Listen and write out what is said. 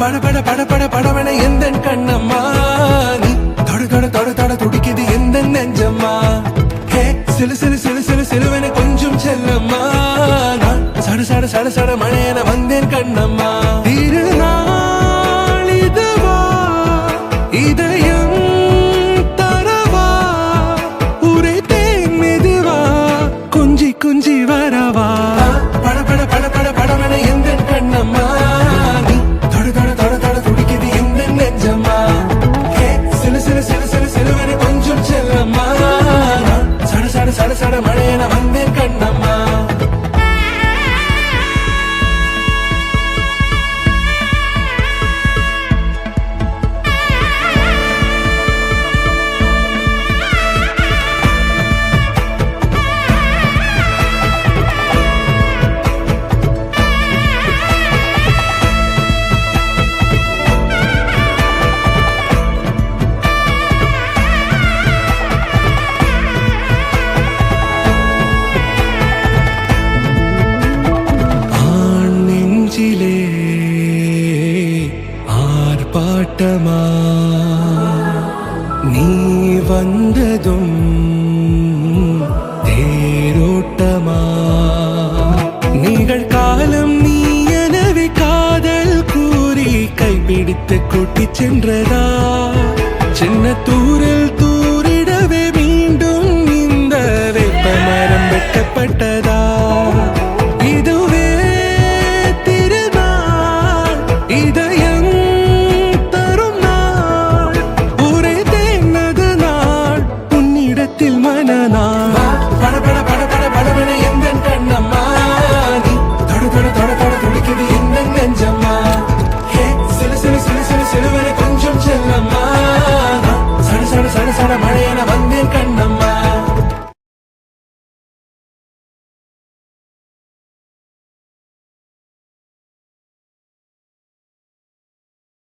பட பட பட பட படவன எந்த கண்ணம்மா நீ தொட தொட தொட தொட துடிக்குது எந்த நெஞ்சம்மா ஹே சிலு சிலு சிலு சிலு சிலுவன கொஞ்சம் செல்லம்மா நான் சட சட சட சட மழையன வந்தேன் கண்ணம்மா திருநாள் இதுவா இதயம் தரவா உரைத்தேன் மெதுவா குஞ்சி குஞ்சி வரவா பட பட பட பட படவன எந்த கண்ணம்மா நீ தொட தொட தொட தொட துடிக்குது எந்த நெஞ்சம்மா ஹே சிலு சிலு சிலு சிலு சிலுவன கொஞ்சம் செல்லம்மா நான் சட சட சட சட மழையன வந்தேன் கண்ணம்மா ஆர்ப்பாட்டமா நீ வந்ததும் தேரோட்டமா நிகழ்காலம் நீ எனவே காதல் கூறி கைப்பிடித்து கூட்டிச் சென்றதா